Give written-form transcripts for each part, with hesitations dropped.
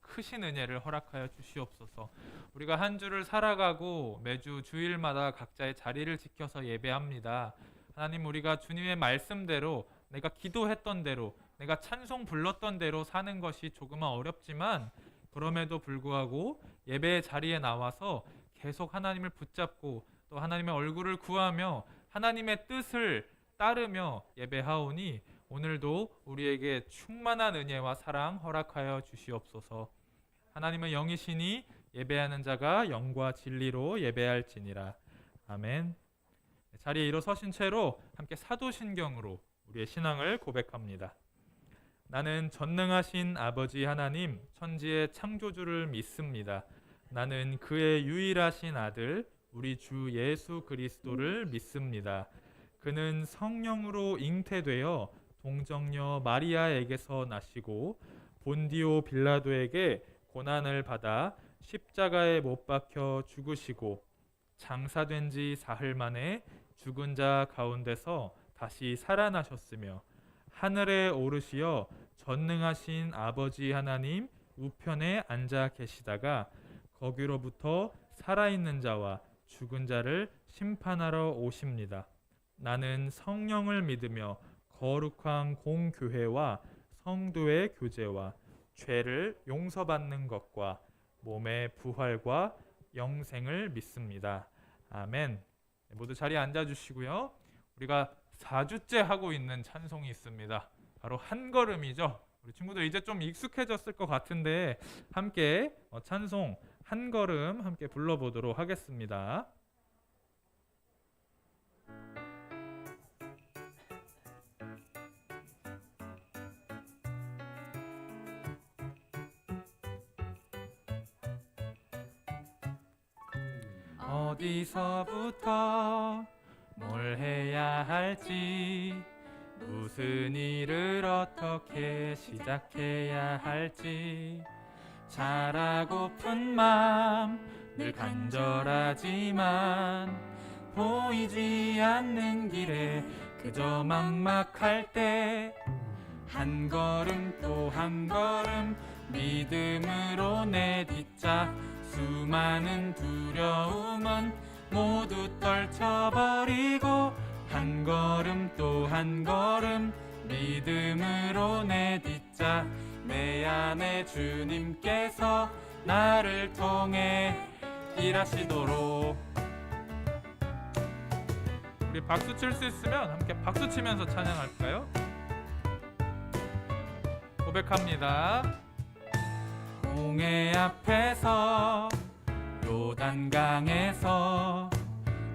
크신 은혜를 허락하여 주시옵소서. 우리가 한 주를 살아가고 매주 주일마다 각자의 자리를 지켜서 예배합니다. 하나님, 우리가 주님의 말씀대로, 내가 기도했던 대로, 내가 찬송 불렀던 대로 사는 것이 조금은 어렵지만, 그럼에도 불구하고 예배의 자리에 나와서 계속 하나님을 붙잡고 또 하나님의 얼굴을 구하며 하나님의 뜻을 따르며 예배하오니 오늘도 우리에게 충만한 은혜와 사랑 허락하여 주시옵소서. 하나님은 영이시니 예배하는 자가 영과 진리로 예배할지니라. 아멘. 자리에 일어서신 채로 함께 사도신경으로 우리의 신앙을 고백합니다. 나는 전능하신 아버지 하나님, 천지의 창조주를 믿습니다. 나는 그의 유일하신 아들, 우리 주 예수 그리스도를 믿습니다. 그는 성령으로 잉태되어 동정녀 마리아에게서 나시고 본디오 빌라도에게 고난을 받아 십자가에 못 박혀 죽으시고 장사된 지 사흘 만에 죽은 자 가운데서 다시 살아나셨으며 하늘에 오르시어 전능하신 아버지 하나님 우편에 앉아 계시다가 거기로부터 살아있는 자와 죽은 자를 심판하러 오십니다. 나는 성령을 믿으며 거룩한 공교회와 성도의 교제와 죄를 용서받는 것과 몸의 부활과 영생을 믿습니다. 아멘. 모두 자리에 앉아주시고요. 우리가 4주째 하고 있는 찬송이 있습니다. 바로 한 걸음이죠. 우리 친구들 이제 좀 익숙해졌을 것 같은데 함께 찬송 한 걸음 함께 불러보도록 하겠습니다. 어디서부터 뭘 해야 할지, 무슨 일을 어떻게 시작해야 할지, 잘하고픈 마음 늘 간절하지만 보이지 않는 길에 그저 막막할 때 한 걸음 또 한 걸음 믿음으로 내딛자. 수많은 두려움은 모두 떨쳐버리고 한 걸음 또 한 걸음 믿음으로 내딛자. 내 안에 주님께서 나를 통해 일하시도록. 우리 박수 칠 수 있으면 함께 박수 치면서 찬양할까요? 고백합니다. 홍해 앞에서 요단강에서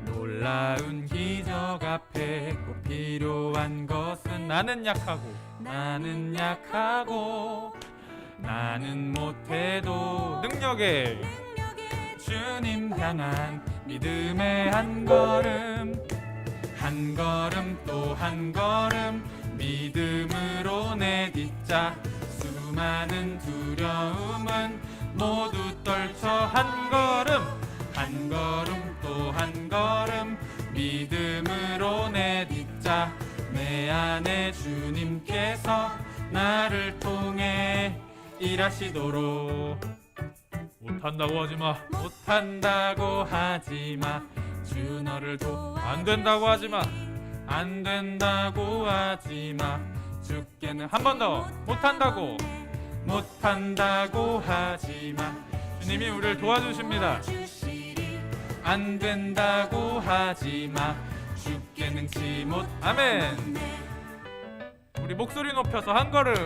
놀라운 기적 앞에 꼭 필요한 것은 나는 약하고 나는 못해도 능력에 주님 향한 믿음의 한 걸음 또 한 걸음 믿음으로 내딛자. 수많은 두려움은 모두 떨쳐 한 걸음 또 한 걸음 믿음으로 내딛자. 내 안에 주님께서 나를 통해 일하시도록. 못한다고 하지마. 못한다고 하지마. 주 너를 안 된다고 하지마. 안 된다고 하지마. 주께는 한 번 더. 못한다고 하지마. 주님이 우리를 도와주십니다. 안 된다고 하지마. 주께 능치 못. 아멘. 우리 목소리 높여서 한 걸음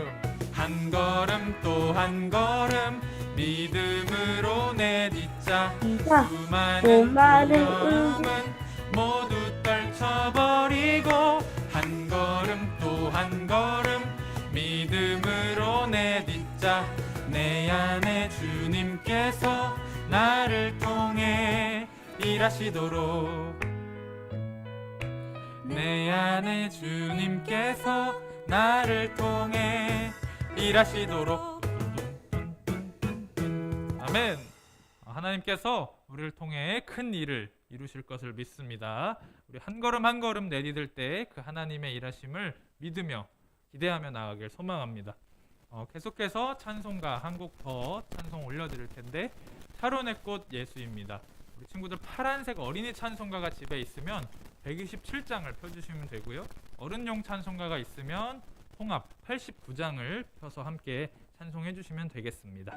또 한 걸음 믿음으로 내딛자. 수많은 두려움은 모두 떨쳐버리고 한 걸음 또 한 걸음 믿음으로 내딛자. 내 안에 주님께서 나를 통해 일하시도록. 내 안에 주님께서 나를 통해 일하시도록. 아멘. 하나님께서 우리를 통해 큰 일을 이루실 것을 믿습니다. 우리 한 걸음 한 걸음 내디딜 때 그 하나님의 일하심을 믿으며 기대하며 나아가길 소망합니다. 계속해서 찬송가 한 곡 더 찬송 올려드릴 텐데 샤론의 꽃 예수입니다. 우리 친구들 파란색 어린이 찬송가가 집에 있으면 127장을 펴주시면 되고요. 어른용 찬송가가 있으면 통합 89장을 펴서 함께 찬송해 주시면 되겠습니다.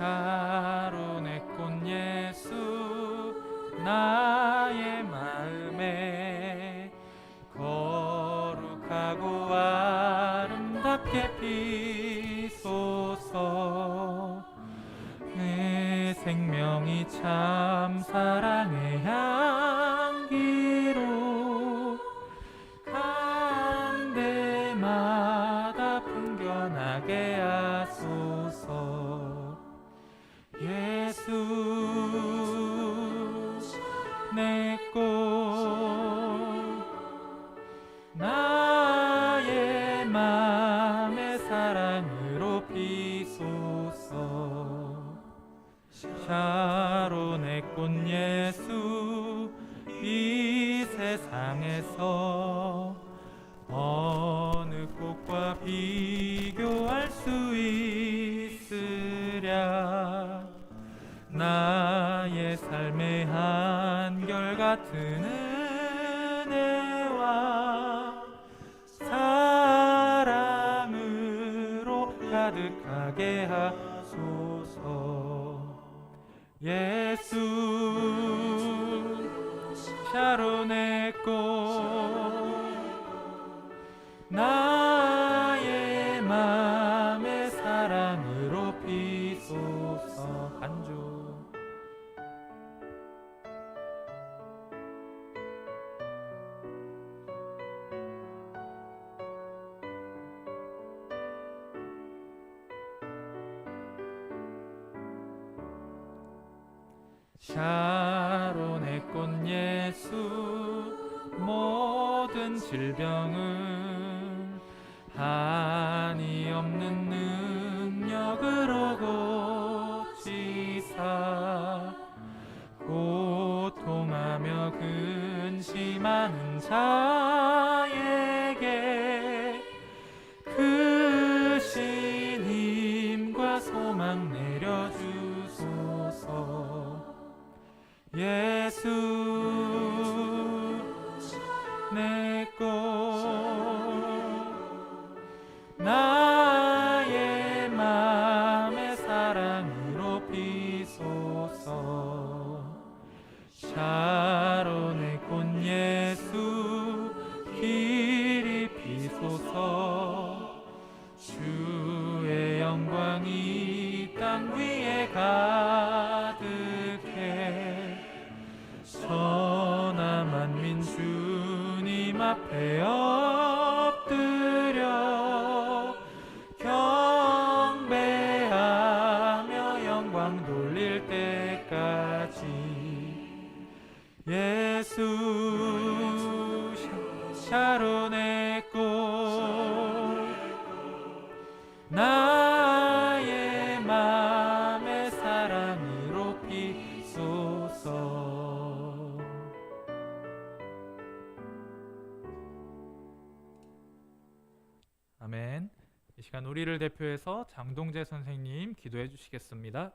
샤론의 꽃 예수 나의 마음에 거룩하고 아름답게 피소서. 내 생명이 참 사랑의 향기로 간 데마다 풍겨나게 하소서. 예수 내 꽃 나의 맘의 사랑으로 피소서. 샤론의 꽃 예수 이 세상에서 어느 꽃과 비교할 수 있으랴. 나의 삶의 한결같은 은혜와 사랑으로 가득하게 하소서. 예수 샤론의 꽃 나의 맘의 사랑으로 피소서. 간주 샤론의 꽃 예수 모든 질병을 한이 없는 능력으로 고치사 고통하며 근심하는 자에게 크신 힘과 소망 내려주소서. 예수 내 꽃 나의 맘의 사랑으로 피소서. 샤론의 꽃 예수 길이 피소서. 주의 영광이 땅 위에 가득해 천하 만민 주님 앞에 엎드려 경배하며 영광 돌릴 때까지. 예수 샤론의 꽃 나의 맘의 사랑으로 피소서. 아멘. 이 시간 우리를 대표해서 장동재 선생님 기도해 주시겠습니다.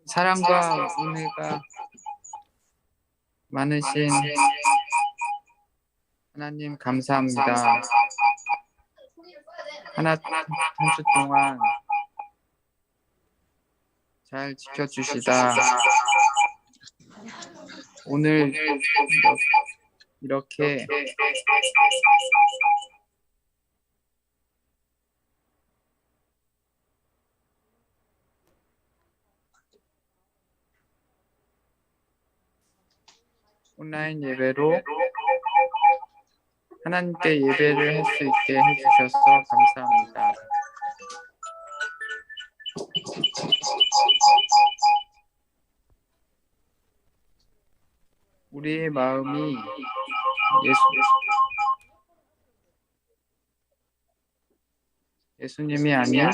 사랑과 은혜가 많으신 하나님 감사합니다. 한 주 동안 잘 지켜주시다 오늘 이렇게 온라인 예배로 하나님께 예배를 할 수 있게 해주셔서 감사합니다. 우리의 마음이 예수님이 아닌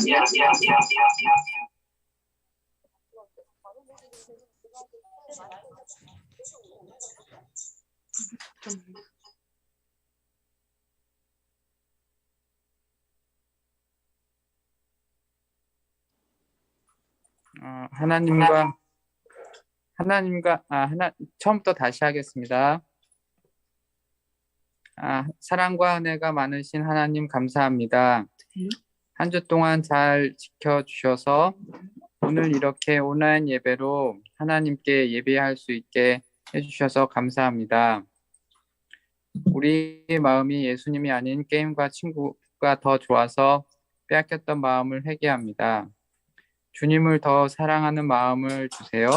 처음부터 다시 하겠습니다. 사랑과 은혜가 많으신 하나님 감사합니다. 한 주 동안 잘 지켜주셔서 오늘 이렇게 온라인 예배로 하나님께 예배할 수 있게 해주셔서 감사합니다. 우리 마음이 예수님이 아닌 게임과 친구가 더 좋아서 빼앗겼던 마음을 회개합니다. 주님을 더 사랑하는 마음을 주세요.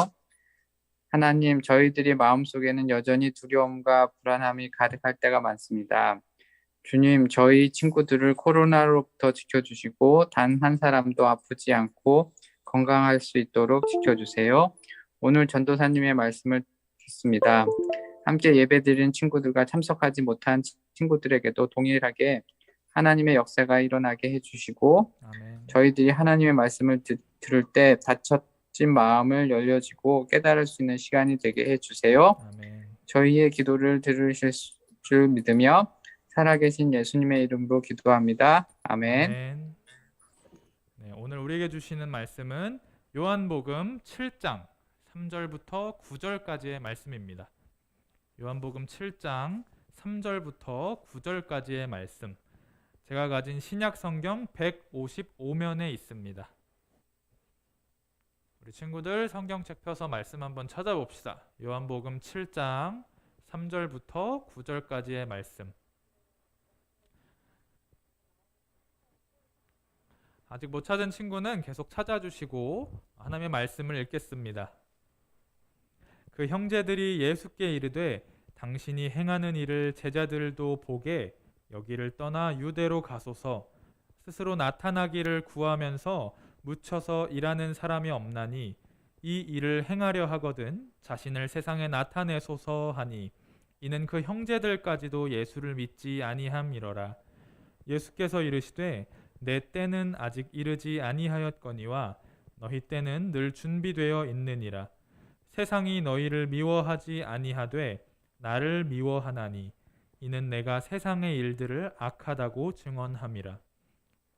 하나님, 저희들이 마음속에는 여전히 두려움과 불안함이 가득할 때가 많습니다. 주님, 저희 친구들을 코로나로부터 지켜주시고 단 한 사람도 아프지 않고 건강할 수 있도록 지켜주세요. 오늘 전도사님의 말씀을 듣습니다. 함께 예배드린 친구들과 참석하지 못한 친구들에게도 동일하게 하나님의 역사가 일어나게 해주시고 아멘. 저희들이 하나님의 말씀을 들을 때 닫혀진 마음을 열려지고 깨달을 수 있는 시간이 되게 해주세요. 아멘. 저희의 기도를 들으실 줄 믿으며 살아계신 예수님의 이름으로 기도합니다. 아멘. 아멘. 네, 오늘 우리에게 주시는 말씀은 요한복음 7장 3절부터 9절까지의 말씀입니다. 요한복음 7장 3절부터 9절까지의 말씀. 제가 가진 신약 성경 155면에 있습니다. 우리 친구들 성경책 펴서 말씀 한번 찾아봅시다. 요한복음 7장 3절부터 9절까지의 말씀. 아직 못 찾은 친구는 계속 찾아주시고 하나님의 말씀을 읽겠습니다. 그 형제들이 예수께 이르되 당신이 행하는 일을 제자들도 보게 여기를 떠나 유대로 가소서. 스스로 나타나기를 구하면서 묻혀서 일하는 사람이 없나니 이 일을 행하려 하거든 자신을 세상에 나타내소서 하니 이는 그 형제들까지도 예수를 믿지 아니함이러라. 예수께서 이르시되 내 때는 아직 이르지 아니하였거니와 너희 때는 늘 준비되어 있느니라. 세상이 너희를 미워하지 아니하되 나를 미워하나니 이는 내가 세상의 일들을 악하다고 증언함이라.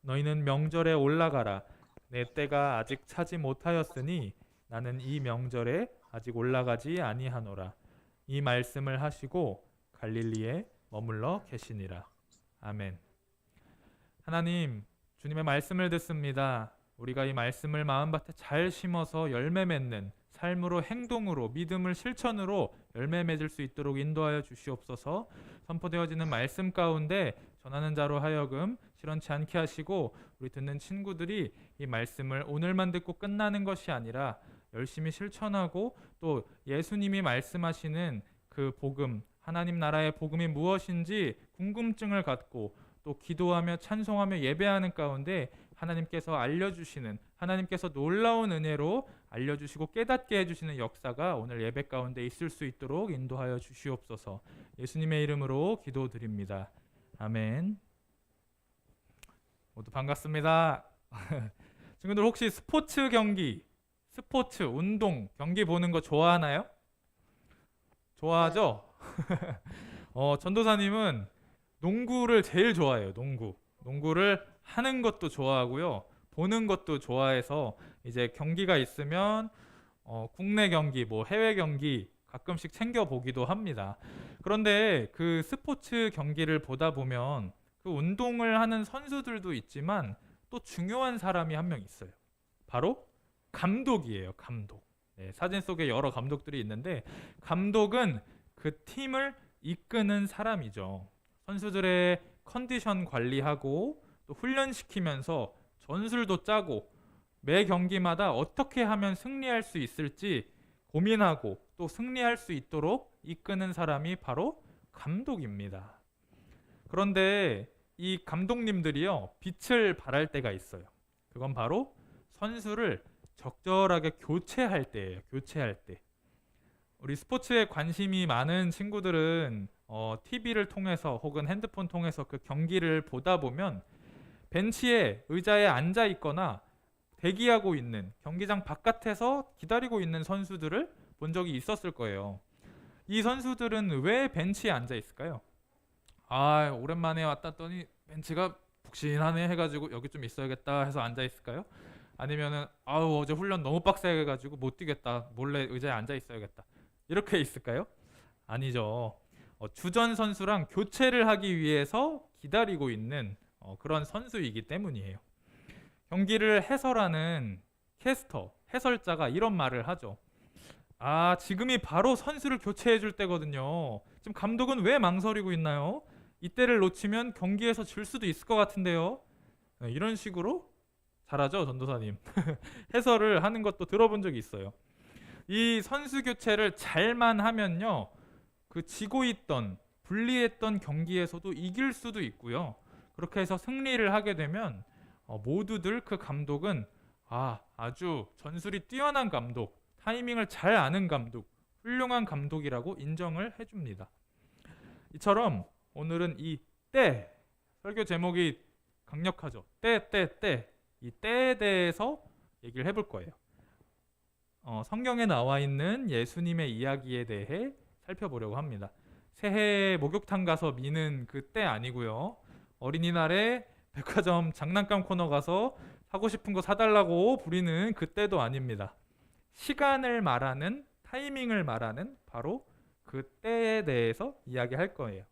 너희는 명절에 올라가라. 내 때가 아직 차지 못하였으니 나는 이 명절에 아직 올라가지 아니하노라. 이 말씀을 하시고 갈릴리에 머물러 계시니라. 아멘. 하나님, 주님의 말씀을 듣습니다. 우리가 이 말씀을 마음밭에 잘 심어서 열매 맺는 삶으로, 행동으로, 믿음을 실천으로 열매 맺을 수 있도록 인도하여 주시옵소서. 선포되어지는 말씀 가운데 전하는 자로 하여금 실현치 않게 하시고 우리 듣는 친구들이 이 말씀을 오늘만 듣고 끝나는 것이 아니라 열심히 실천하고 또 예수님이 말씀하시는 그 복음, 하나님 나라의 복음이 무엇인지 궁금증을 갖고 또 기도하며 찬송하며 예배하는 가운데 하나님께서 알려주시는, 하나님께서 놀라운 은혜로 알려주시고 깨닫게 해주시는 역사가 오늘 예배 가운데 있을 수 있도록 인도하여 주시옵소서. 예수님의 이름으로 기도드립니다. 아멘. 모두 반갑습니다. 친구들 혹시 스포츠 경기, 스포츠, 운동, 경기 보는 거 좋아하나요? 좋아하죠? 전도사님은 농구를 제일 좋아해요. 농구를 하는 것도 좋아하고요. 보는 것도 좋아해서 이제 경기가 있으면 국내 경기, 뭐 해외 경기 가끔씩 챙겨 보기도 합니다. 그런데 그 스포츠 경기를 보다 보면 그 운동을 하는 선수들도 있지만 또 중요한 사람이 한 명 있어요. 바로 감독이에요. 감독. 네, 사진 속에 여러 감독들이 있는데 감독은 그 팀을 이끄는 사람이죠. 선수들의 컨디션 관리하고 또 훈련시키면서 전술도 짜고 매 경기마다 어떻게 하면 승리할 수 있을지 고민하고 또 승리할 수 있도록 이끄는 사람이 바로 감독입니다. 그런데 이 감독님들이요, 빛을 발할 때가 있어요. 그건 바로 선수를 적절하게 교체할 때예요. 교체할 때. 우리 스포츠에 관심이 많은 친구들은 TV를 통해서 혹은 핸드폰 통해서 그 경기를 보다 보면 벤치에 의자에 앉아 있거나 대기하고 있는 경기장 바깥에서 기다리고 있는 선수들을 본 적이 있었을 거예요. 이 선수들은 왜 벤치에 앉아 있을까요? 아, 오랜만에 왔다더니 벤치가 푹신하네 해가지고 여기 좀 있어야겠다 해서 앉아 있을까요? 아니면은 아우 어제 훈련 너무 빡세게 해가지고 못 뛰겠다 몰래 의자에 앉아 있어야겠다 이렇게 있을까요? 아니죠. 주전 선수랑 교체를 하기 위해서 기다리고 있는 그런 선수이기 때문이에요. 경기를 해설하는 캐스터, 해설자가 이런 말을 하죠. 아, 지금이 바로 선수를 교체해 줄 때거든요. 지금 감독은 왜 망설이고 있나요? 이때를 놓치면 경기에서 질 수도 있을 것 같은데요. 네, 이런 식으로 잘하죠, 전도사님. 해설을 하는 것도 들어본 적이 있어요. 이 선수 교체를 잘만 하면요. 그 지고 있던 불리했던 경기에서도 이길 수도 있고요. 그렇게 해서 승리를 하게 되면 모두들 그 감독은 아주 전술이 뛰어난 감독, 타이밍을 잘 아는 감독, 훌륭한 감독이라고 인정을 해줍니다. 이처럼 오늘은 이 때, 설교 제목이 강력하죠. 때. 이 때에 대해서 얘기를 해볼 거예요. 성경에 나와 있는 예수님의 이야기에 대해 살펴보려고 합니다. 새해 목욕탕 가서 미는 그 때 아니고요. 어린이날에 백화점 장난감 코너 가서 사고 싶은 거 사달라고 부리는 그 때도 아닙니다. 시간을 말하는, 타이밍을 말하는 바로 그 때에 대해서 이야기할 거예요.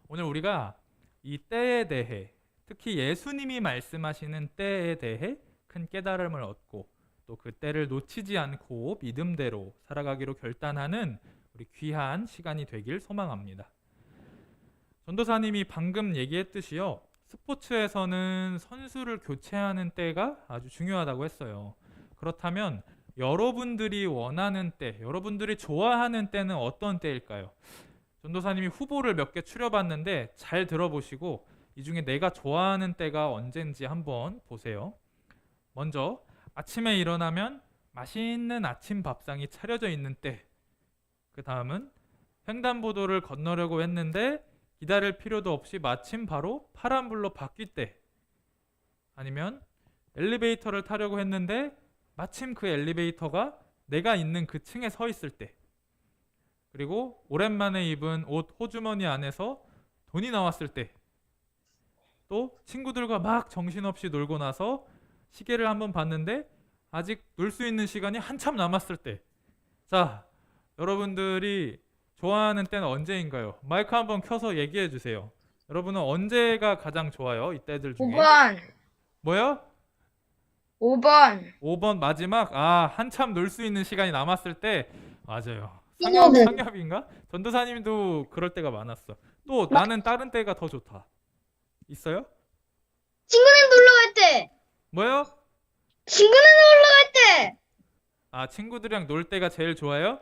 오늘 우리가 이 때에 대해, 특히 예수님이 말씀하시는 때에 대해 큰 깨달음을 얻고 또 그 때를 놓치지 않고 믿음대로 살아가기로 결단하는 우리 귀한 시간이 되길 소망합니다. 전도사님이 방금 얘기했듯이요. 스포츠에서는 선수를 교체하는 때가 아주 중요하다고 했어요. 그렇다면 여러분들이 원하는 때, 여러분들이 좋아하는 때는 어떤 때일까요? 전도사님이 후보를 몇 개 추려봤는데 잘 들어보시고 이 중에 내가 좋아하는 때가 언젠지 한번 보세요. 먼저 아침에 일어나면 맛있는 아침 밥상이 차려져 있는 때. 그 다음은 횡단보도를 건너려고 했는데 기다릴 필요도 없이 마침 바로 파란불로 바뀔 때. 아니면 엘리베이터를 타려고 했는데 마침 그 엘리베이터가 내가 있는 그 층에 서 있을 때. 그리고 오랜만에 입은 옷 호주머니 안에서 돈이 나왔을 때. 또 친구들과 막 정신없이 놀고 나서 시계를 한번 봤는데 아직 놀 수 있는 시간이 한참 남았을 때. 자, 여러분들이 좋아하는 때는 언제인가요? 마이크 한번 켜서 얘기해 주세요. 여러분은 언제가 가장 좋아요? 이 때들 중에. 5번. 뭐요? 5번. 5번 마지막. 한참 놀 수 있는 시간이 남았을 때. 맞아요. 친구들. 상엽인가? 전도사님도 그럴 때가 많았어. 또 나는 다른 때가 더 좋다. 있어요? 친구네 놀러 갈 때. 뭐요? 친구네 놀러 갈 때. 친구들이랑 놀 때가 제일 좋아요?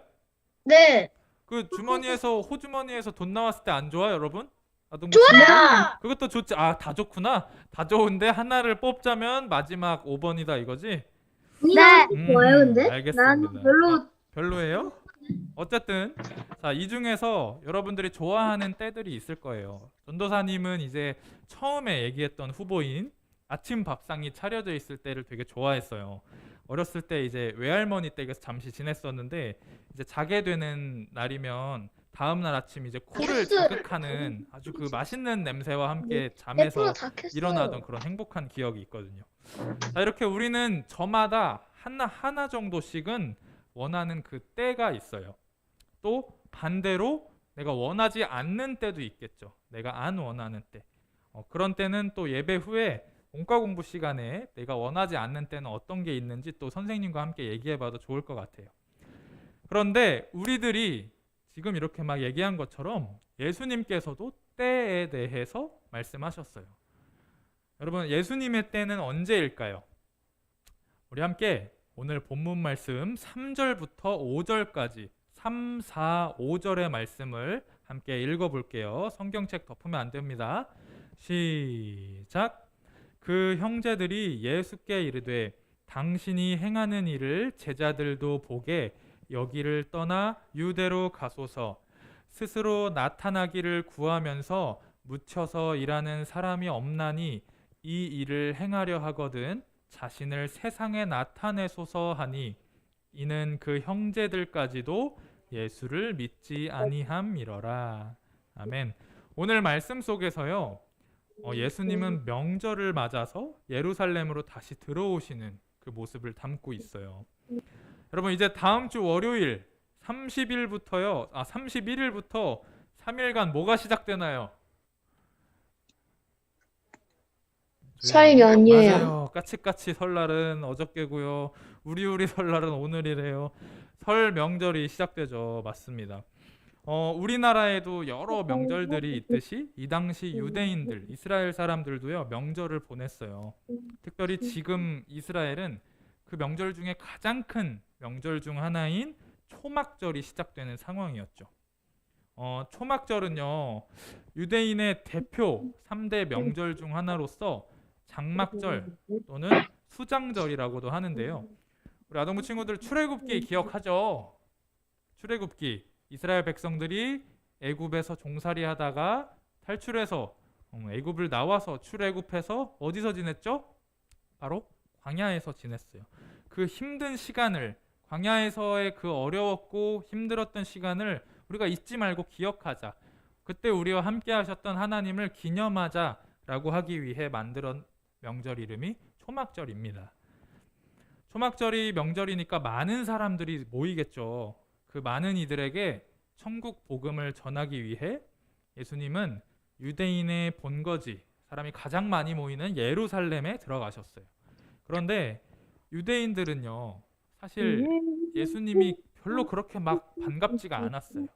네. 그 주머니에서 호주머니에서 돈 나왔을 때 안 좋아, 여러분? 좋아요. 그것도 좋지. 다 좋구나. 다 좋은데 하나를 뽑자면 마지막 5번이다 이거지? 네. 좋아요, 근데? 알겠습니다. 난 별로 별로예요? 어쨌든 자, 이 중에서 여러분들이 좋아하는 때들이 있을 거예요. 전도사님은 이제 처음에 얘기했던 후보인 아침 밥상이 차려져 있을 때를 되게 좋아했어요. 어렸을 때 이제 외할머니 댁에서 잠시 지냈었는데 이제 자게 되는 날이면 다음 날 아침 이제 코를 자극하는 아주 그 맛있는 냄새와 함께 잠에서 일어나던 그런 행복한 기억이 있거든요. 자, 이렇게 우리는 저마다 하나 정도씩은 원하는 그 때가 있어요. 또 반대로 내가 원하지 않는 때도 있겠죠. 내가 안 원하는 때. 그런 때는 또 예배 후에 원과 공부 시간에 내가 원하지 않는 때는 어떤 게 있는지 또 선생님과 함께 얘기해봐도 좋을 것 같아요. 그런데 우리들이 지금 이렇게 막 얘기한 것처럼 예수님께서도 때에 대해서 말씀하셨어요. 여러분, 예수님의 때는 언제일까요? 우리 함께 오늘 본문 말씀 3절부터 5절까지 3, 4, 5절의 말씀을 함께 읽어볼게요. 성경책 덮으면 안 됩니다. 시작. 그 형제들이 예수께 이르되 당신이 행하는 일을 제자들도 보게 여기를 떠나 유대로 가소서. 스스로 나타나기를 구하면서 묻혀서 일하는 사람이 없나니 이 일을 행하려 하거든 자신을 세상에 나타내소서 하니 이는 그 형제들까지도 예수를 믿지 아니함이러라. 아멘. 오늘 말씀 속에서요. 예수님은 명절을 맞아서 예루살렘으로 다시 들어오시는 그 모습을 담고 있어요. 여러분 이제 다음 주 월요일 31일부터 3일간 뭐가 시작되나요? 설 연휴예요. 맞아요. 까치까치 설날은 어저께고요. 우리우리 설날은 오늘이래요. 설 명절이 시작되죠. 맞습니다. 우리나라에도 여러 명절들이 있듯이 이 당시 유대인들, 이스라엘 사람들도요 명절을 보냈어요. 특별히 지금 이스라엘은 그 명절 중에 가장 큰 명절 중 하나인 초막절이 시작되는 상황이었죠. 초막절은요 유대인의 대표 3대 명절 중 하나로서 장막절 또는 수장절이라고도 하는데요. 우리 아동부 친구들 출애굽기 기억하죠? 출애굽기 이스라엘 백성들이 애굽에서 종살이 하다가 탈출해서 애굽을 나와서 출애굽해서 어디서 지냈죠? 바로 광야에서 지냈어요. 그 힘든 시간을 광야에서의 그 어려웠고 힘들었던 시간을 우리가 잊지 말고 기억하자. 그때 우리와 함께 하셨던 하나님을 기념하자라고 하기 위해 만들어 명절 이름이 초막절입니다. 초막절이 명절이니까 많은 사람들이 모이겠죠. 그 많은 이들에게 천국 복음을 전하기 위해 예수님은 유대인의 본거지, 사람이 가장 많이 모이는 예루살렘에 들어가셨어요. 그런데 유대인들은요, 사실 예수님이 별로 그렇게 막 반갑지가 않았어요.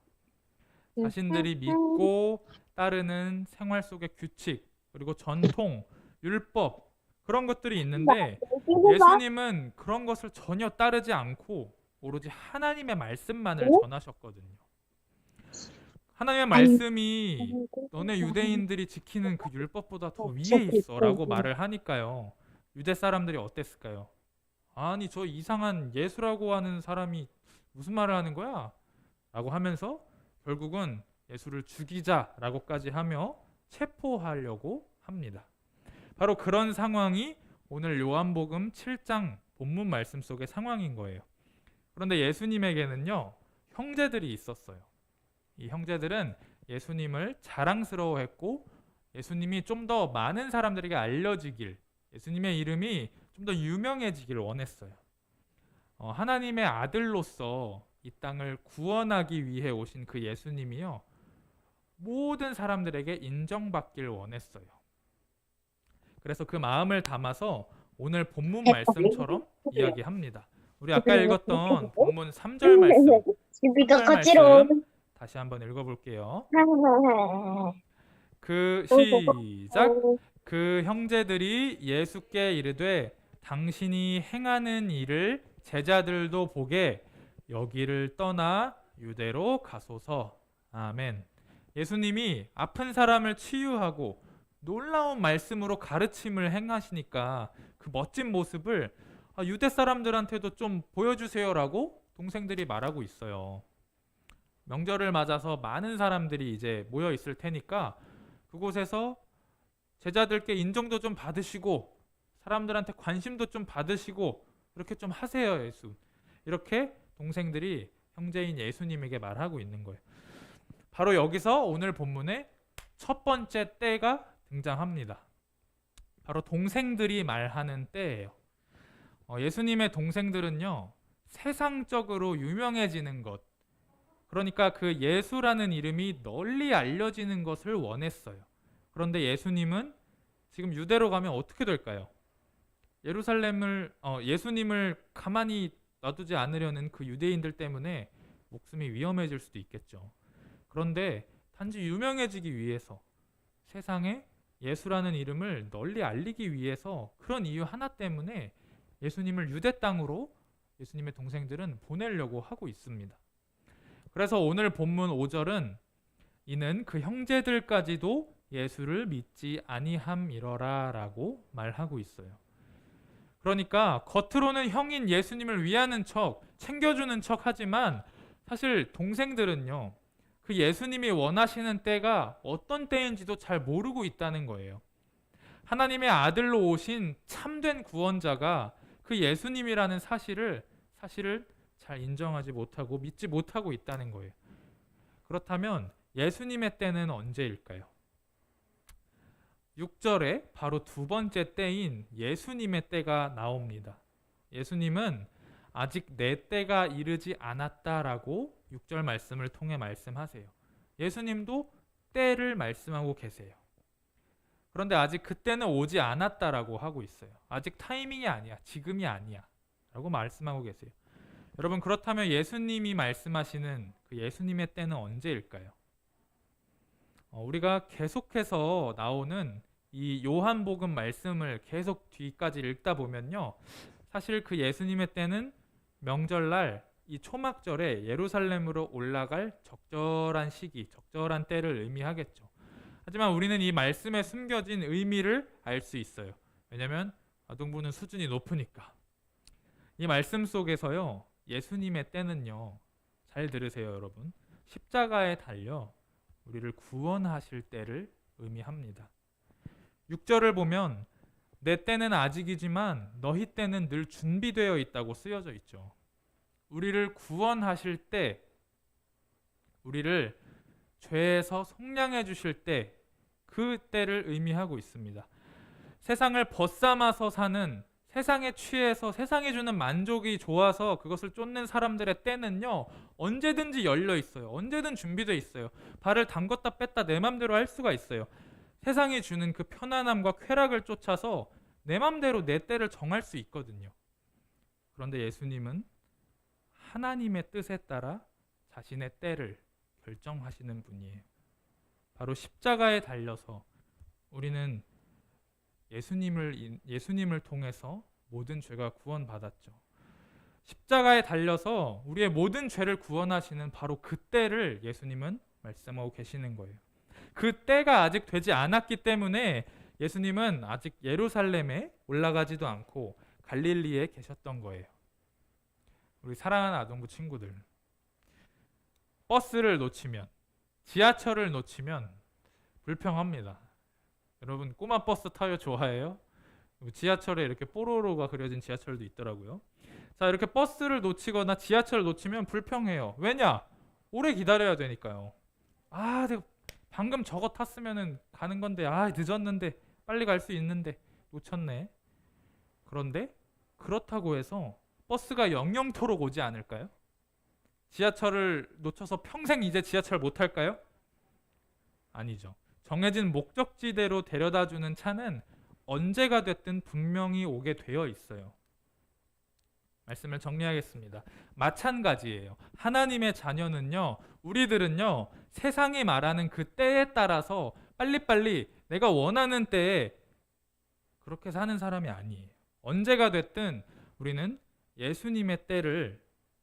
자신들이 믿고 따르는 생활 속의 규칙, 그리고 전통, 율법, 그런 것들이 있는데 예수님은 그런 것을 전혀 따르지 않고 오로지 하나님의 말씀만을 전하셨거든요. 하나님의 말씀이 너네 유대인들이 지키는 그 율법보다 더 위에 있어라고 말을 하니까요. 유대 사람들이 어땠을까요? 아니 저 이상한 예수라고 하는 사람이 무슨 말을 하는 거야? 라고 하면서 결국은 예수를 죽이자라고까지 하며 체포하려고 합니다. 바로 그런 상황이 오늘 요한복음 7장 본문 말씀 속의 상황인 거예요. 그런데 예수님에게는요 형제들이 있었어요. 이 형제들은 예수님을 자랑스러워했고 예수님이 좀 더 많은 사람들에게 알려지길, 예수님의 이름이 좀 더 유명해지길 원했어요. 하나님의 아들로서 이 땅을 구원하기 위해 오신 그 예수님이요 모든 사람들에게 인정받길 원했어요. 그래서 그 마음을 담아서 오늘 본문 말씀처럼 이야기합니다. 우리 아까 읽었던 본문 3절 말씀, 3절 말씀 다시 한번 읽어볼게요. 시작. 그 형제들이 예수께 이르되 당신이 행하는 일을 제자들도 보게 여기를 떠나 유대로 가소서. 아멘. 예수님이 아픈 사람을 치유하고 놀라운 말씀으로 가르침을 행하시니까 그 멋진 모습을 유대 사람들한테도 좀 보여주세요라고 동생들이 말하고 있어요. 명절을 맞아서 많은 사람들이 이제 모여 있을 테니까 그곳에서 제자들께 인정도 좀 받으시고 사람들한테 관심도 좀 받으시고 이렇게 좀 하세요 예수. 이렇게 동생들이 형제인 예수님에게 말하고 있는 거예요. 바로 여기서 오늘 본문의 첫 번째 때가 등장합니다. 바로 동생들이 말하는 때예요. 예수님의 동생들은요 세상적으로 유명해지는 것, 그러니까 그 예수라는 이름이 널리 알려지는 것을 원했어요. 그런데 예수님은 지금 유대로 가면 어떻게 될까요? 예수님을 가만히 놔두지 않으려는 그 유대인들 때문에 목숨이 위험해질 수도 있겠죠. 그런데 단지 유명해지기 위해서, 세상에 예수라는 이름을 널리 알리기 위해서, 그런 이유 하나 때문에 예수님을 유대 땅으로 예수님의 동생들은 보내려고 하고 있습니다. 그래서 오늘 본문 5절은 이는 그 형제들까지도 예수를 믿지 아니함이러라 라고 말하고 있어요. 그러니까 겉으로는 형인 예수님을 위하는 척, 챙겨주는 척 하지만 사실 동생들은요, 그 예수님이 원하시는 때가 어떤 때인지도 잘 모르고 있다는 거예요. 하나님의 아들로 오신 참된 구원자가 그 예수님이라는 사실을 잘 인정하지 못하고 믿지 못하고 있다는 거예요. 그렇다면 예수님의 때는 언제일까요? 6절에 바로 두 번째 때인 예수님의 때가 나옵니다. 예수님은 아직 내 때가 이르지 않았다라고 6절 말씀을 통해 말씀하세요. 예수님도 때를 말씀하고 계세요. 그런데 아직 그때는 오지 않았다라고 하고 있어요. 아직 타이밍이 아니야. 지금이 아니야. 라고 말씀하고 계세요. 여러분, 그렇다면 예수님이 말씀하시는 그 예수님의 때는 언제일까요? 우리가 계속해서 나오는 이 요한복음 말씀을 계속 뒤까지 읽다 보면요, 사실 그 예수님의 때는 명절날 이 초막절에 예루살렘으로 올라갈 적절한 시기, 적절한 때를 의미하겠죠. 하지만 우리는 이 말씀에 숨겨진 의미를 알 수 있어요. 왜냐하면 아동부는 수준이 높으니까. 이 말씀 속에서요, 예수님의 때는요, 잘 들으세요 여러분, 십자가에 달려 우리를 구원하실 때를 의미합니다. 6절을 보면 내 때는 아직이지만 너희 때는 늘 준비되어 있다고 쓰여져 있죠. 우리를 구원하실 때, 우리를 죄에서 속량해 주실 때, 그 때를 의미하고 있습니다. 세상을 벗삼아서 사는, 세상에 취해서 세상이 주는 만족이 좋아서 그것을 쫓는 사람들의 때는요, 언제든지 열려 있어요. 언제든 준비되어 있어요. 발을 담궜다 뺐다 내 맘대로 할 수가 있어요. 세상이 주는 그 편안함과 쾌락을 쫓아서 내 맘대로 내 때를 정할 수 있거든요. 그런데 예수님은 하나님의 뜻에 따라 자신의 때를 결정하시는 분이에요. 바로 십자가에 달려서 우리는 예수님을 통해서 모든 죄가 구원받았죠. 십자가에 달려서 우리의 모든 죄를 구원하시는 바로 그 때를 예수님은 말씀하고 계시는 거예요. 그 때가 아직 되지 않았기 때문에 예수님은 아직 예루살렘에 올라가지도 않고 갈릴리에 계셨던 거예요. 우리 사랑하는 아동부 친구들, 버스를 놓치면, 지하철을 놓치면 불평합니다. 여러분, 꼬마 버스 타요 좋아해요? 지하철에 이렇게 뽀로로가 그려진 지하철도 있더라고요. 자, 이렇게 버스를 놓치거나 지하철을 놓치면 불평해요. 왜냐? 오래 기다려야 되니까요. 내가 방금 저거 탔으면 가는 건데, 늦었는데, 빨리 갈 수 있는데 놓쳤네. 그런데 그렇다고 해서 버스가 영영토록 오지 않을까요? 지하철을 놓쳐서 평생 이제 지하철 못 탈까요? 아니죠. 정해진 목적지대로 데려다주는 차는 언제가 됐든 분명히 오게 되어 있어요. 말씀을 정리하겠습니다. 마찬가지예요. 하나님의 자녀는요, 우리들은요, 세상이 말하는 그 때에 따라서 빨리빨리 내가 원하는 때에 그렇게 사는 사람이 아니에요. 언제가 됐든 우리는 예수님의 때를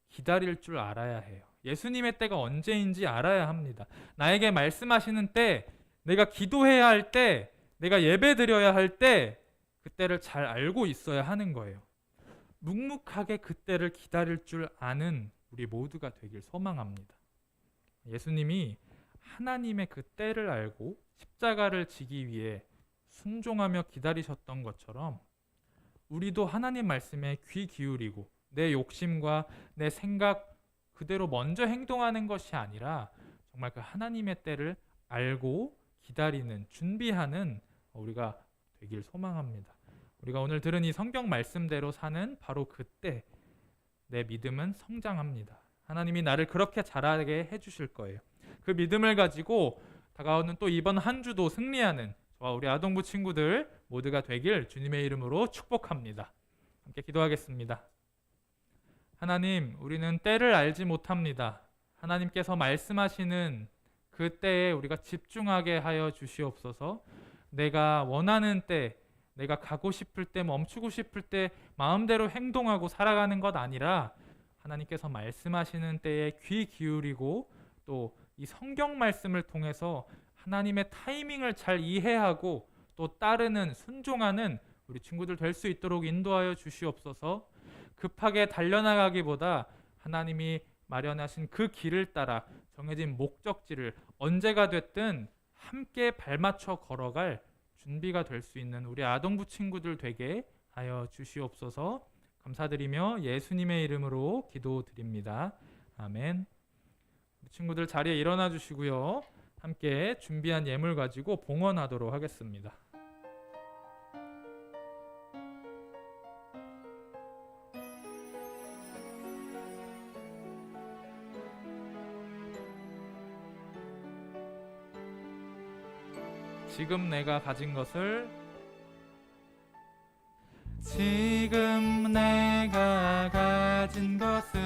기다릴 줄 알아야 해요. 예수님의 때가 언제인지 알아야 합니다. 나에게 말씀하시는 때, 내가 기도해야 할 때, 내가 예배 드려야 할 때, 그때를 잘 알고 있어야 하는 거예요. 묵묵하게 그때를 기다릴 줄 아는 우리 모두가 되길 소망합니다. 예수님이 하나님의 그 때를 알고 십자가를 지기 위해 순종하며 기다리셨던 것처럼 우리도 하나님 말씀에 귀 기울이고 내 욕심과 내 생각 그대로 먼저 행동하는 것이 아니라 정말 그 하나님의 때를 알고 기다리는, 준비하는 우리가 되길 소망합니다. 우리가 오늘 들은 이 성경 말씀대로 사는 바로 그때 내 믿음은 성장합니다. 하나님이 나를 그렇게 자라게 해주실 거예요. 그 믿음을 가지고 다가오는 또 이번 한 주도 승리하는 저와 우리 아동부 친구들 모두가 되길 주님의 이름으로 축복합니다. 함께 기도하겠습니다. 하나님, 우리는 때를 알지 못합니다. 하나님께서 말씀하시는 그 때에 우리가 집중하게 하여 주시옵소서. 내가 원하는 때, 내가 가고 싶을 때, 멈추고 싶을 때 마음대로 행동하고 살아가는 것 아니라 하나님께서 말씀하시는 때에 귀 기울이고 또 이 성경 말씀을 통해서 하나님의 타이밍을 잘 이해하고 또 따르는, 순종하는 우리 친구들 될 수 있도록 인도하여 주시옵소서. 급하게 달려나가기보다 하나님이 마련하신 그 길을 따라 정해진 목적지를 언제가 됐든 함께 발맞춰 걸어갈 준비가 될 수 있는 우리 아동부 친구들 되게 하여 주시옵소서. 감사드리며 예수님의 이름으로 기도드립니다. 아멘. 우리 친구들 자리에 일어나 주시고요. 함께 준비한 예물 가지고 봉헌하도록 하겠습니다. 지금 내가 가진 것을 지금 내가 가진 것을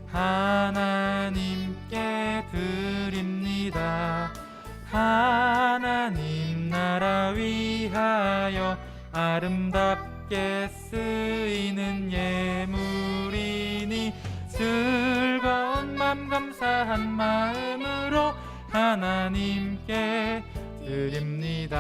하나님께 드립니다. 하나님 나라 위하여 아름답게 쓰이는 예물이니 즐거운 맘 감사한 마음으로 하나님께 드립니다.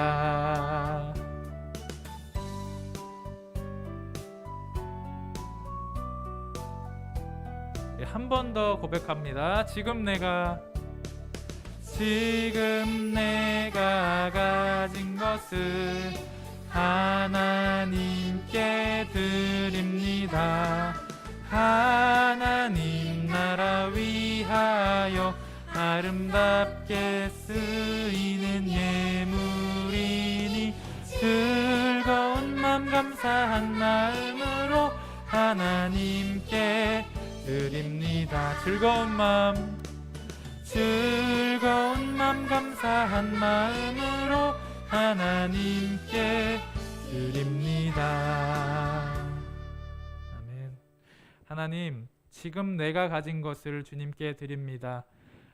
한 번 더 고백합니다. 지금 내가 가진 것을 하나님께 드립니다. 하나님 나라 위하여 아름답게 쓰이는 예물이니 즐거운 맘 감사한 마음으로 하나님께 드립니다. 즐거운 맘 감사한 마음으로 하나님께 드립니다. 아멘. 하나님, 지금 내가 가진 것을 주님께 드립니다.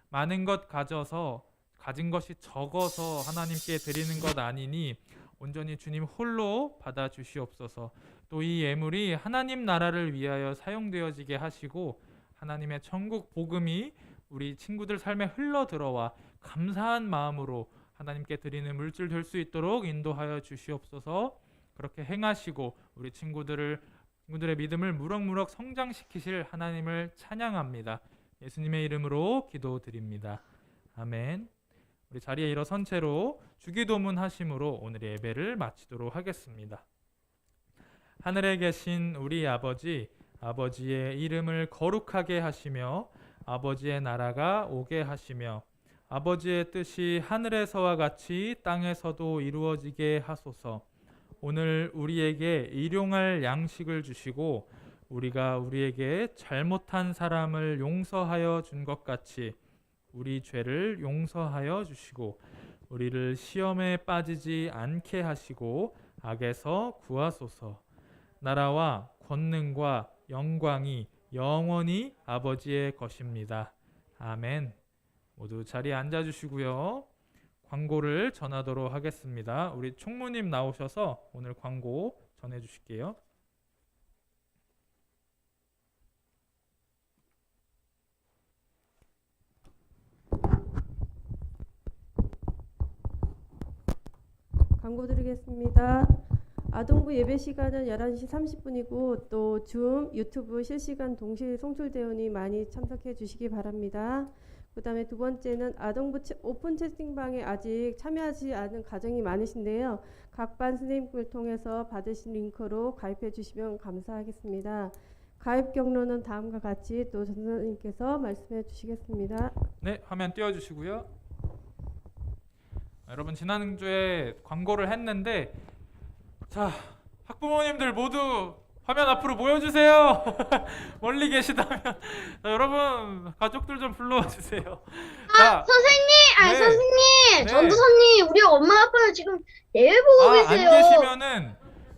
많은 것 가져서 가진 것이 적어서 하나님께 드리는 것 아니니 온전히 주님 홀로 받아 주시옵소서. 또 이 예물이 하나님 나라를 위하여 사용되어지게 하시고 하나님의 천국 복음이 우리 친구들 삶에 흘러 들어와 감사한 마음으로 하나님께 드리는 물질 될 수 있도록 인도하여 주시옵소서. 그렇게 행하시고 우리 친구들의 믿음을 무럭무럭 성장시키실 하나님을 찬양합니다. 예수님의 이름으로 기도드립니다. 아멘. 우리 자리에 일어선 채로 주기도문 하심으로 오늘의 예배를 마치도록 하겠습니다. 하늘에 계신 우리 아버지, 아버지의 이름을 거룩하게 하시며 아버지의 나라가 오게 하시며 아버지의 뜻이 하늘에서와 같이 땅에서도 이루어지게 하소서. 오늘 우리에게 일용할 양식을 주시고 우리가 우리에게 잘못한 사람을 용서하여 준 것 같이 우리 죄를 용서하여 주시고 우리를 시험에 빠지지 않게 하시고 악에서 구하소서. 나라와 권능과 영광이 영원히 아버지의 것입니다. 아멘. 모두 자리에 앉아주시고요. 광고를 전하도록 하겠습니다. 우리 총무님 나오셔서 오늘 광고 전해주실게요. 광고 드리겠습니다. 아동부 예배 시간은 11시 30분이고 또 줌, 유튜브 실시간 동시 송출되오니 많이 참석해 주시기 바랍니다. 그 다음에 두 번째는 아동부 오픈 채팅방에 아직 참여하지 않은 가정이 많으신데요. 각 반 선생님을 통해서 받으신 링크로 가입해 주시면 감사하겠습니다. 가입 경로는 다음과 같이 또 전선생님께서 말씀해 주시겠습니다. 네, 화면 띄워주시고요. 여러분 지난주에 광고를 했는데 자, 학부모님들 모두 화면 앞으로 모여주세요. 멀리 계시다면 자, 여러분 가족들 좀 불러와 주세요. 자, 선생님, 네. 선생님, 네. 전도사님, 우리 엄마 아빠는 지금 예배 보고 계세요. 안 계시면은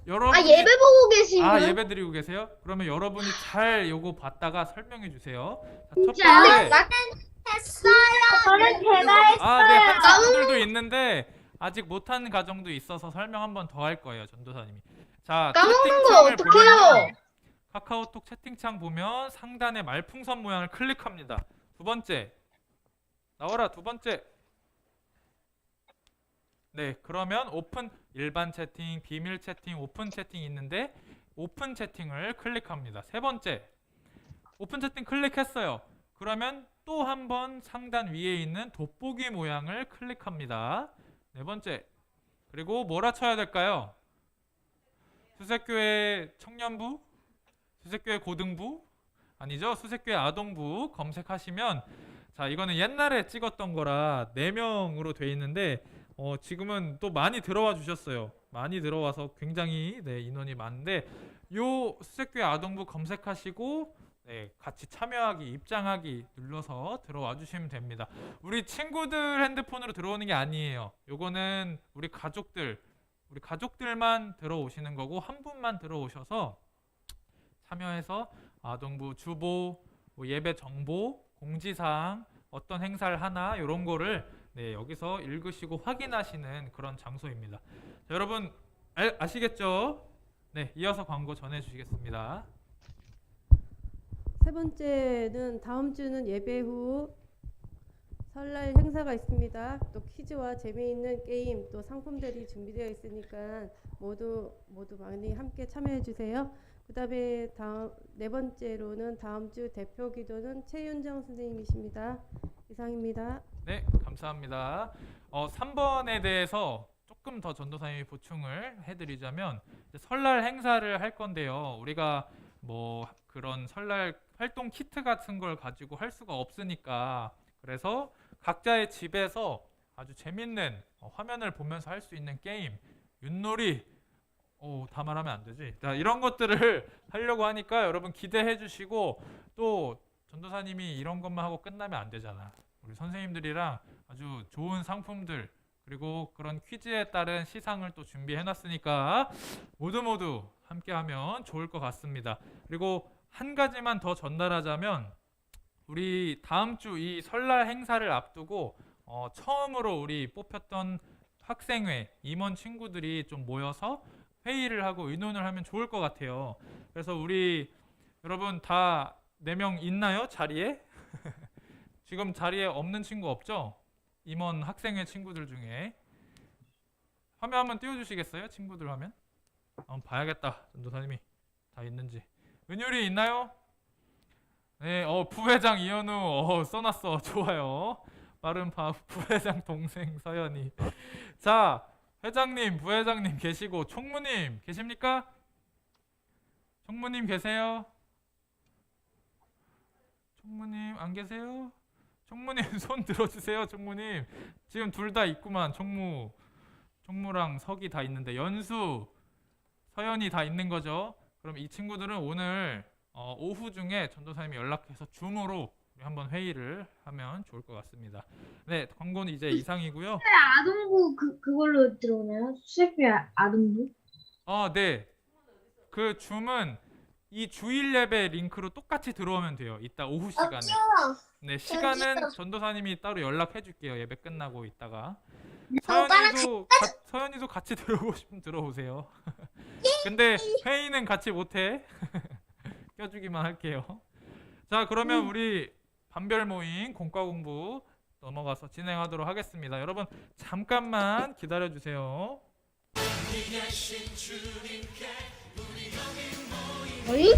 여러분이 예배 보고 계시면. 예배 드리고 계세요? 그러면 여러분이 잘 요거 봤다가 설명해 주세요. 자, 첫 진짜요? 번째 했어요. 저는 제가 했어요. 네, 한 친구들도 있는데 아직 못한 가정도 있어서 설명 한 번 더 할 거예요, 전도사님이. 자, 까먹는 거 채팅창을 어떡해요? 보면요. 카카오톡 채팅창 보면 상단에 말풍선 모양을 클릭합니다. 두 번째 나와라, 두 번째. 네, 그러면 오픈 일반 채팅, 비밀 채팅, 오픈 채팅 있는데 오픈 채팅을 클릭합니다. 세 번째, 오픈 채팅 클릭했어요. 그러면 또 한 번 상단 위에 있는 돋보기 모양을 클릭합니다. 네 번째, 그리고 뭐라 쳐야 될까요? 수색교회 청년부? 수색교회 고등부? 아니죠. 수색교회 아동부 검색하시면, 자, 이거는 옛날에 찍었던 거라 4명으로 돼 있는데 지금은 또 많이 들어와 주셨어요. 많이 들어와서 굉장히 인원이 많은데, 요 수색교회 아동부 검색하시고 같이 참여하기, 입장하기 눌러서 들어와 주시면 됩니다. 우리 친구들 핸드폰으로 들어오는 게 아니에요. 요거는 우리 가족들만 들어오시는 거고, 한 분만 들어오셔서 참여해서 아동부 주보, 뭐 예배 정보, 공지사항, 어떤 행사를 하나 이런 거를 여기서 읽으시고 확인하시는 그런 장소입니다. 자, 여러분 아시겠죠? 네, 이어서 광고 전해주시겠습니다. 세 번째는 다음 주는 예배 후 설날 행사가 있습니다. 또 퀴즈와 재미있는 게임, 또 상품들이 준비되어 있으니까 모두 많이 함께 참여해 주세요. 그다음에 네 번째로는 다음 주 대표 기도는 최윤정 선생님이십니다. 이상입니다. 네, 감사합니다. 3번에 대해서 조금 더 전도사님이 보충을 해드리자면, 이제 설날 행사를 할 건데요. 우리가 뭐 그런 설날 활동 키트 같은 걸 가지고 할 수가 없으니까, 그래서 각자의 집에서 아주 재밌는 화면을 보면서 할 수 있는 게임, 윷놀이, 다 말하면 안 되지. 자, 이런 것들을 하려고 하니까 여러분 기대해 주시고, 또 전도사님이 이런 것만 하고 끝나면 안 되잖아. 우리 선생님들이랑 아주 좋은 상품들, 그리고 그런 퀴즈에 따른 시상을 또 준비해 놨으니까 모두 함께 하면 좋을 것 같습니다. 그리고 한 가지만 더 전달하자면, 우리 다음 주 이 설날 행사를 앞두고 처음으로 우리 뽑혔던 학생회 임원 친구들이 좀 모여서 회의를 하고 의논을 하면 좋을 것 같아요. 그래서 우리 여러분 다 4명 있나요? 자리에? 지금 자리에 없는 친구 없죠? 임원 학생회 친구들 중에. 화면 한번 띄워주시겠어요? 친구들 화면? 한번 봐야겠다. 전도사님이 다 있는지. 은율이 있나요? 네, 부회장 이현우 써놨어. 좋아요. 빠른 부회장 동생 서연이. 자, 회장님, 부회장님 계시고 총무님 계십니까? 총무님 계세요? 총무님 안 계세요? 총무님 손 들어주세요. 총무님 지금 둘 다 있구만. 총무랑 석이 다 있는데, 연수, 서연이 다 있는 거죠. 그럼 이 친구들은 오늘 오후 중에 전도사님이 연락해서 줌으로 우리 한번 회의를 하면 좋을 것 같습니다. 네, 광고는 이제 이상이고요. 아동부 그걸로 들어오나요? 수색교회 아동부? 네. 그 줌은 이 주일 예배 링크로 똑같이 들어오면 돼요. 이따 오후 시간에. 네, 시간은 전도사님이 따로 연락해 줄게요. 예배 끝나고 있다가. 서연이도 같이 들어오고 싶으면 들어오세요. 근데 회의는 같이 못해. 껴주기만 할게요. 자, 그러면 우리 반별 모임 공과 공부 넘어가서 진행하도록 하겠습니다. 여러분 잠깐만 기다려 주세요. 어이?